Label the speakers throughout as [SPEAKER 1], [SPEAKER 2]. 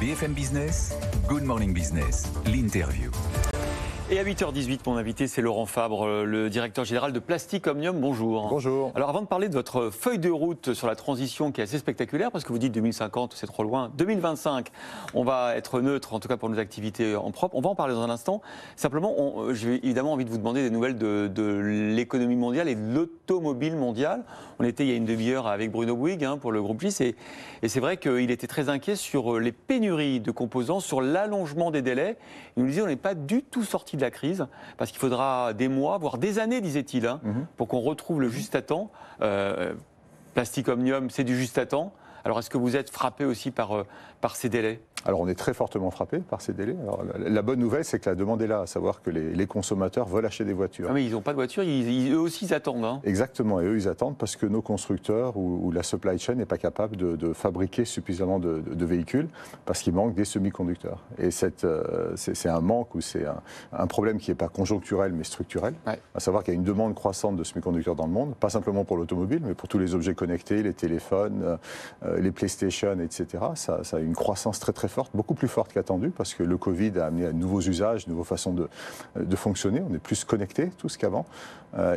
[SPEAKER 1] BFM Business, Good Morning Business, l'interview.
[SPEAKER 2] Et à 8h18, mon invité, c'est Laurent Fabre, le directeur général de Plastic Omnium. Bonjour.
[SPEAKER 3] Bonjour.
[SPEAKER 2] Alors, avant de parler de votre feuille de route sur la transition qui est assez spectaculaire, parce que vous dites 2050, c'est trop loin. 2025, on va être neutre, en tout cas pour nos activités en propre. On va en parler dans un instant. Simplement, j'ai évidemment envie de vous demander des nouvelles de l'économie mondiale et de l'automobile mondiale. On était il y a une demi-heure avec Bruno Bouygues pour le groupe GIS. Et c'est vrai qu'il était très inquiet sur les pénuries de composants, sur l'allongement des délais. Il nous disait qu'on n'est pas du tout sorti de la crise, parce qu'il faudra des mois, voire des années, disait-il, pour qu'on retrouve le juste à temps. Plastic Omnium, c'est du juste à temps. Alors, est-ce que vous êtes frappé aussi par ces délais ?
[SPEAKER 3] Alors, on est très fortement frappé par ces délais. Alors, la bonne nouvelle, c'est que la demande est là, à savoir que les consommateurs veulent acheter des voitures.
[SPEAKER 2] Ah, mais ils n'ont pas de voiture, eux aussi, ils attendent.
[SPEAKER 3] Exactement, et eux, ils attendent parce que nos constructeurs ou la supply chain n'est pas capable de fabriquer suffisamment de véhicules parce qu'il manque des semi-conducteurs. Et c'est un manque ou c'est un problème qui n'est pas conjoncturel, mais structurel. Ouais. À savoir qu'il y a une demande croissante de semi-conducteurs dans le monde, pas simplement pour l'automobile, mais pour tous les objets connectés, les téléphones, les PlayStation, etc. Ça a une croissance très très forte, beaucoup plus forte qu'attendue, parce que le Covid a amené à de nouveaux usages, de nouvelles façons de fonctionner. On est plus connectés tous qu'avant.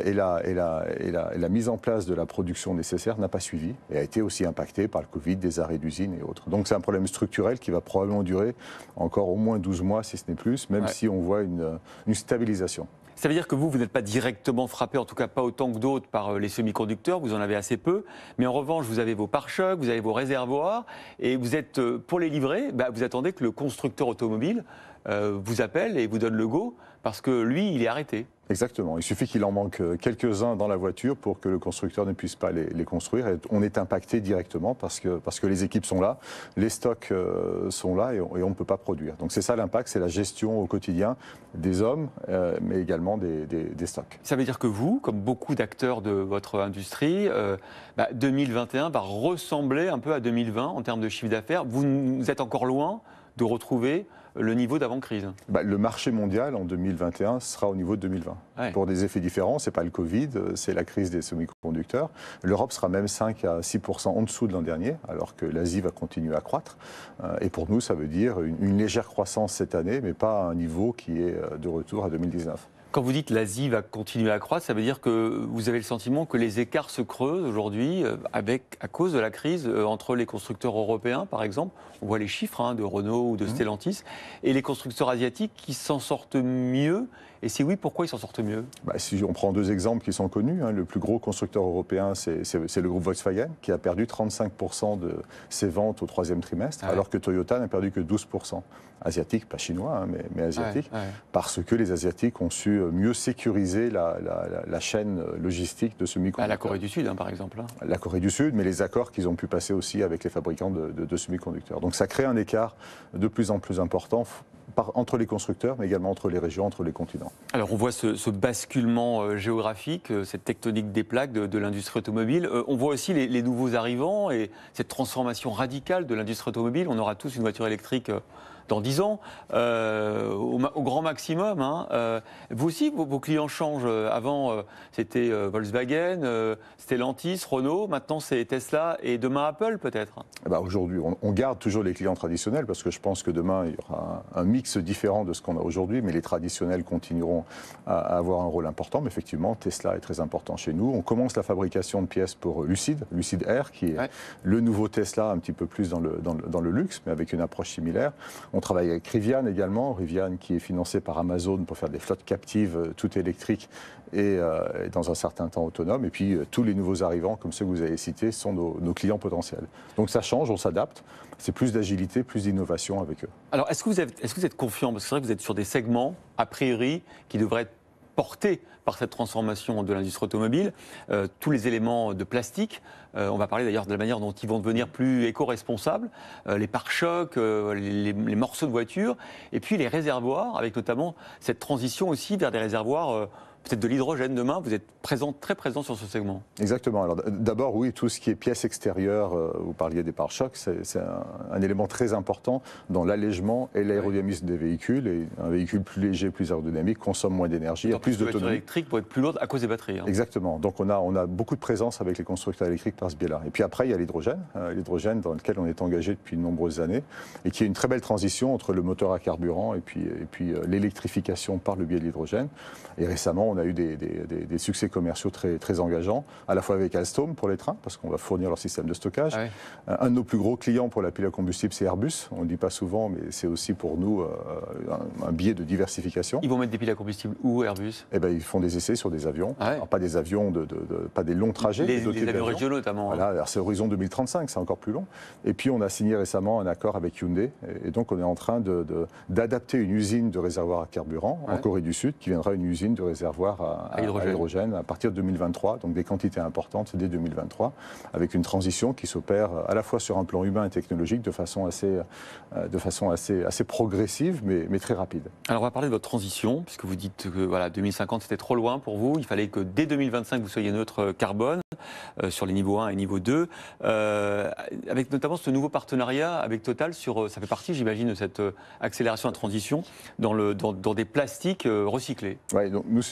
[SPEAKER 3] Et la mise en place de la production nécessaire n'a pas suivi et a été aussi impactée par le Covid, des arrêts d'usines et autres. Donc c'est un problème structurel qui va probablement durer encore au moins 12 mois, si ce n'est plus, même si on voit une stabilisation.
[SPEAKER 2] Ça veut dire que vous n'êtes pas directement frappé, en tout cas pas autant que d'autres, par les semi-conducteurs, vous en avez assez peu, mais en revanche, vous avez vos pare-chocs, vous avez vos réservoirs, et vous êtes, pour les livrer, vous attendez que le constructeur automobile vous appelle et vous donne le go, parce que lui, il est arrêté.
[SPEAKER 3] Exactement. Il suffit qu'il en manque quelques-uns dans la voiture pour que le constructeur ne puisse pas les construire. Et on est impacté directement parce que les équipes sont là, les stocks sont là et on ne peut pas produire. Donc c'est ça l'impact, c'est la gestion au quotidien des hommes, mais également des stocks.
[SPEAKER 2] Ça veut dire que vous, comme beaucoup d'acteurs de votre industrie, 2021 va ressembler un peu à 2020 en termes de chiffre d'affaires. Vous êtes encore loin de retrouver le niveau d'avant-crise.
[SPEAKER 3] Le marché mondial en 2021 sera au niveau de 2020. Ouais. Pour des effets différents, ce n'est pas le Covid, c'est la crise des semi-conducteurs. L'Europe sera même 5 à 6% en dessous de l'an dernier, alors que l'Asie va continuer à croître. Et pour nous, ça veut dire une légère croissance cette année, mais pas à un niveau qui est de retour à 2019.
[SPEAKER 2] Quand vous dites l'Asie va continuer à croître, ça veut dire que vous avez le sentiment que les écarts se creusent aujourd'hui à cause de la crise entre les constructeurs européens, par exemple. On voit les chiffres de Renault ou de Stellantis, et les constructeurs asiatiques qui s'en sortent mieux. Et si oui, pourquoi ils s'en sortent mieux ?
[SPEAKER 3] Si on prend deux exemples qui sont connus, le plus gros constructeur européen, c'est le groupe Volkswagen, qui a perdu 35% de ses ventes au troisième trimestre, alors que Toyota n'a perdu que 12%. Asiatique, pas chinois, mais asiatique, parce que les Asiatiques ont su mieux sécuriser la chaîne logistique de semi-conducteurs.
[SPEAKER 2] La Corée du Sud, par exemple.
[SPEAKER 3] La Corée du Sud, mais les accords qu'ils ont pu passer aussi avec les fabricants de semi-conducteurs. Donc ça crée un écart de plus en plus important entre les constructeurs, mais également entre les régions, entre les continents.
[SPEAKER 2] Alors on voit ce basculement géographique, cette tectonique des plaques de l'industrie automobile. On voit aussi les nouveaux arrivants et cette transformation radicale de l'industrie automobile. On aura tous une voiture électrique dans 10 ans, au grand maximum. Vous aussi, vos clients changent. Avant, c'était Volkswagen, Stellantis, Renault. Maintenant, c'est Tesla et demain, Apple, peut-être.
[SPEAKER 3] Aujourd'hui, on garde toujours les clients traditionnels parce que je pense que demain, il y aura un mix différent de ce qu'on a aujourd'hui, mais les traditionnels continueront à avoir un rôle important. Mais effectivement, Tesla est très important chez nous. On commence la fabrication de pièces pour Lucid Air, qui est le nouveau Tesla, un petit peu plus dans le luxe, mais avec une approche similaire. On travaille avec Rivian également, Rivian qui est financé par Amazon pour faire des flottes captives toutes électriques et dans un certain temps autonomes. Et puis tous les nouveaux arrivants, comme ceux que vous avez cités, sont nos clients potentiels. Donc ça change, on s'adapte. C'est plus d'agilité, plus d'innovation avec eux.
[SPEAKER 2] Alors est-ce que vous êtes confiant ? Parce que c'est vrai que vous êtes sur des segments, a priori, qui devraient être portés par cette transformation de l'industrie automobile, tous les éléments de plastique, on va parler d'ailleurs de la manière dont ils vont devenir plus éco-responsables, les pare-chocs, les morceaux de voiture, et puis les réservoirs, avec notamment cette transition aussi vers des réservoirs peut-être de l'hydrogène demain. Vous êtes très présent sur ce segment.
[SPEAKER 3] Exactement. Alors d'abord, oui, tout ce qui est pièces extérieures, vous parliez des pare-chocs, c'est un élément très important dans l'allègement et l'aérodynamisme des véhicules. Et un véhicule plus léger, plus aérodynamique, consomme moins d'énergie, a plus d'autonomie.
[SPEAKER 2] Électrique pour être plus lourde à cause des batteries. Hein.
[SPEAKER 3] Exactement. Donc on a beaucoup de présence avec les constructeurs électriques par ce biais-là. Et puis après, il y a l'hydrogène dans lequel on est engagé depuis de nombreuses années et qui est une très belle transition entre le moteur à carburant et puis l'électrification par le biais de l'hydrogène. Et récemment, on a eu des succès commerciaux très engageants, à la fois avec Alstom pour les trains, parce qu'on va fournir leur système de stockage. Ah ouais. Un de nos plus gros clients pour la pile à combustible, c'est Airbus. On ne le dit pas souvent, mais c'est aussi pour nous un biais de diversification.
[SPEAKER 2] Ils vont mettre des piles à combustible où, Airbus?
[SPEAKER 3] Eh ben, ils font des essais sur des avions. Ah ouais. Alors, pas des avions, pas des longs trajets.
[SPEAKER 2] Les avions régionaux notamment.
[SPEAKER 3] Voilà, c'est horizon 2035, c'est encore plus long. Et puis on a signé récemment un accord avec Hyundai. Et donc on est en train d'adapter une usine de réservoir à carburant en Corée du Sud, qui viendra une usine de réservoir à hydrogène à partir de 2023, donc des quantités importantes dès 2023, avec une transition qui s'opère à la fois sur un plan humain et technologique de façon assez progressive, mais très rapide.
[SPEAKER 2] Alors on va parler de votre transition, puisque vous dites que voilà, 2050 c'était trop loin pour vous, il fallait que dès 2025 vous soyez neutre carbone sur les niveaux 1 et niveau 2, avec notamment ce nouveau partenariat avec Total, ça fait partie j'imagine de cette accélération de la transition dans des plastiques recyclés.
[SPEAKER 3] Oui, donc nous,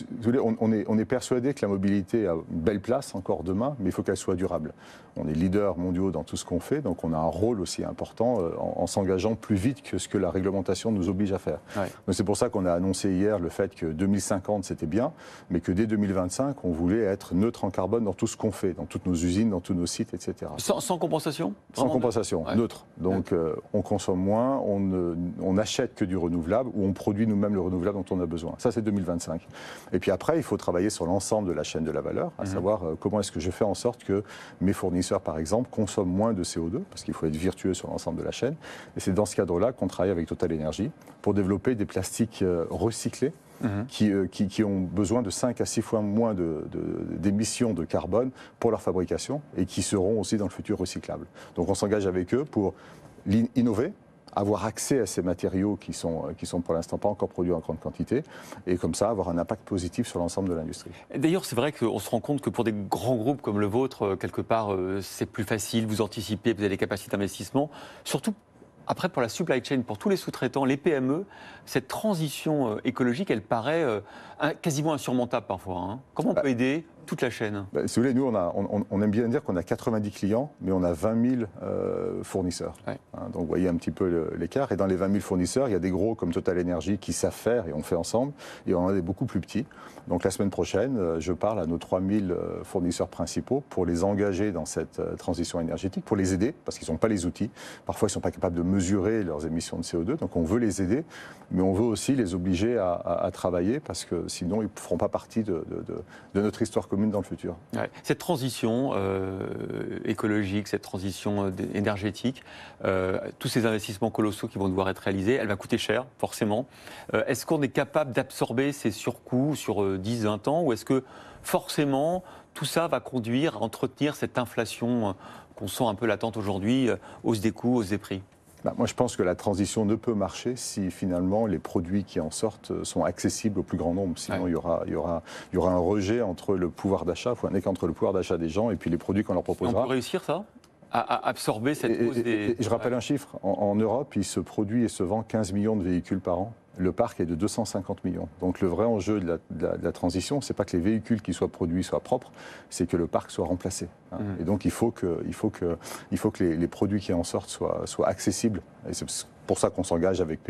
[SPEAKER 3] on est persuadé que la mobilité a une belle place encore demain, mais il faut qu'elle soit durable. On est leader mondiaux dans tout ce qu'on fait, donc on a un rôle aussi important en s'engageant plus vite que ce que la réglementation nous oblige à faire. Ouais. Donc c'est pour ça qu'on a annoncé hier le fait que 2050 c'était bien, mais que dès 2025 on voulait être neutre en carbone dans tout ce qu'on fait, dans toutes nos usines, dans tous nos sites, etc.
[SPEAKER 2] Sans compensation?
[SPEAKER 3] Sans compensation, neutre. Donc on consomme moins, on n'achète que du renouvelable ou on produit nous-mêmes le renouvelable dont on a besoin. Ça c'est 2025. Et puis après il faut travailler sur l'ensemble de la chaîne de la valeur, à savoir comment est-ce que je fais en sorte que mes fournisseurs par exemple consomment moins de CO2, parce qu'il faut être vertueux sur l'ensemble de la chaîne. Et c'est dans ce cadre-là qu'on travaille avec Total Energy pour développer des plastiques recyclés qui ont besoin de 5 à 6 fois moins d'émissions de carbone pour leur fabrication et qui seront aussi dans le futur recyclables. Donc on s'engage avec eux pour innover, avoir accès à ces matériaux qui sont pour l'instant pas encore produits en grande quantité, et comme ça avoir un impact positif sur l'ensemble de l'industrie.
[SPEAKER 2] D'ailleurs, c'est vrai qu'on se rend compte que pour des grands groupes comme le vôtre, quelque part, c'est plus facile, vous anticipez, vous avez des capacités d'investissement, surtout après pour la supply chain, pour tous les sous-traitants, les PME, cette transition écologique, elle paraît quasiment insurmontable parfois. Hein. Comment on peut aider toute la chaîne?
[SPEAKER 3] Si vous voulez, nous, on aime bien dire qu'on a 90 clients, mais on a 20 000 fournisseurs. Ouais. Donc, vous voyez un petit peu l'écart. Et dans les 20 000 fournisseurs, il y a des gros comme Total Energy qui savent faire, et on fait ensemble, et on en a des beaucoup plus petits. Donc, la semaine prochaine, je parle à nos 3 000 fournisseurs principaux pour les engager dans cette transition énergétique, pour les aider, parce qu'ils n'ont pas les outils. Parfois, ils ne sont pas capables de mesurer leurs émissions de CO2. Donc, on veut les aider, mais on veut aussi les obliger à travailler, parce que sinon, ils ne feront pas partie de notre histoire commune dans le futur.
[SPEAKER 2] Ouais. Cette transition écologique, cette transition énergétique, tous ces investissements colossaux qui vont devoir être réalisés, elle va coûter cher, forcément. Est-ce qu'on est capable d'absorber ces surcoûts sur 10-20 ans, ou est-ce que forcément tout ça va conduire à entretenir cette inflation qu'on sent un peu latente aujourd'hui, hausse des coûts, hausse des prix?
[SPEAKER 3] Moi, je pense que la transition ne peut marcher si finalement les produits qui en sortent sont accessibles au plus grand nombre. Sinon, il y aura un rejet entre le pouvoir d'achat, un écart entre le pouvoir d'achat des gens et puis les produits qu'on leur proposera.
[SPEAKER 2] On peut réussir ça, à absorber cette hausse des...
[SPEAKER 3] Je rappelle un chiffre. En Europe, il se produit et se vend 15 millions de véhicules par an. Le parc est de 250 millions. Donc le vrai enjeu de la transition, ce n'est pas que les véhicules qui soient produits soient propres, c'est que le parc soit remplacé. Et donc il faut que les produits qui en sortent soient accessibles. Et c'est pour ça qu'on s'engage avec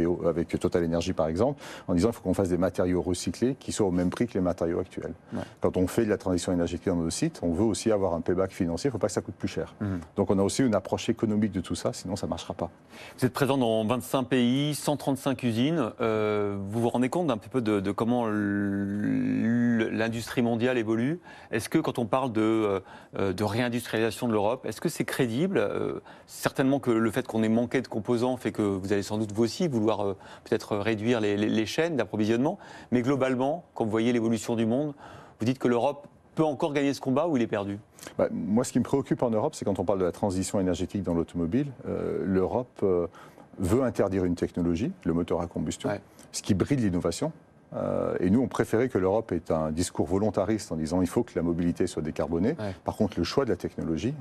[SPEAKER 3] Total Energy par exemple, en disant qu'il faut qu'on fasse des matériaux recyclés qui soient au même prix que les matériaux actuels. Ouais. Quand on fait de la transition énergétique dans nos sites, on veut aussi avoir un payback financier, il ne faut pas que ça coûte plus cher. Donc on a aussi une approche économique de tout ça, sinon ça ne marchera pas.
[SPEAKER 2] Vous êtes présent dans 25 pays, 135 usines. Vous vous rendez compte d'un petit peu de comment l'industrie mondiale évolue? Est-ce que quand on parle de réindustrialisation de l'Europe, est-ce que c'est crédible? Certainement que le fait qu'on ait manqué de composants fait que vous allez sans doute vous aussi vouloir peut-être réduire les chaînes d'approvisionnement. Mais globalement, quand vous voyez l'évolution du monde, vous dites que l'Europe peut encore gagner ce combat ou il est perdu?
[SPEAKER 3] Moi, ce qui me préoccupe en Europe, c'est quand on parle de la transition énergétique dans l'automobile, l'Europe veut interdire une technologie, le moteur à combustion, ce qui bride l'innovation. Et nous, on préférait que l'Europe ait un discours volontariste en disant il faut que la mobilité soit décarbonée.
[SPEAKER 2] Ouais.
[SPEAKER 3] Par contre, le choix de la technologie,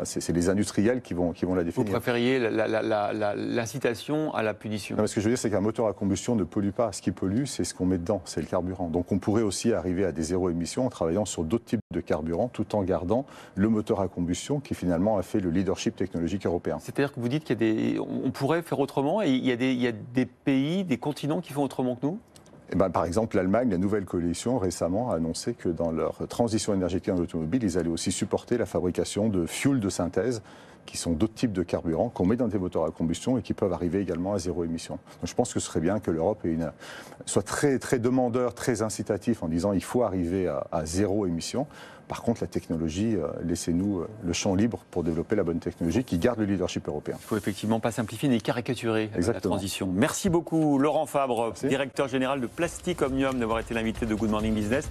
[SPEAKER 3] c'est les industriels qui vont la
[SPEAKER 2] Vous
[SPEAKER 3] définir.
[SPEAKER 2] préfériez l'incitation à la punition?
[SPEAKER 3] Non, mais ce que je veux dire, c'est qu'un moteur à combustion ne pollue pas. Ce qui pollue, c'est ce qu'on met dedans, c'est le carburant. Donc on pourrait aussi arriver à des zéro émissions en travaillant sur d'autres types de carburants, tout en gardant le moteur à combustion qui finalement a fait le leadership technologique européen.
[SPEAKER 2] C'est-à-dire que vous dites on pourrait faire autrement et il y a des pays, des continents qui font autrement que nous?
[SPEAKER 3] Eh ben, par exemple, l'Allemagne, la nouvelle coalition, récemment a annoncé que dans leur transition énergétique en automobile, ils allaient aussi supporter la fabrication de fuels de synthèse, qui sont d'autres types de carburants qu'on met dans des moteurs à combustion et qui peuvent arriver également à zéro émission. Donc je pense que ce serait bien que l'Europe soit très, très demandeur, très incitatif en disant il faut arriver à zéro émission. Par contre, la technologie, laissez-nous le champ libre pour développer la bonne technologie qui garde le leadership européen.
[SPEAKER 2] Il ne faut effectivement pas simplifier ni caricaturer la
[SPEAKER 3] Exactement.
[SPEAKER 2] transition. Merci beaucoup Laurent Fabre,
[SPEAKER 3] Merci.
[SPEAKER 2] directeur général de Plastic Omnium, d'avoir été l'invité de Good Morning Business.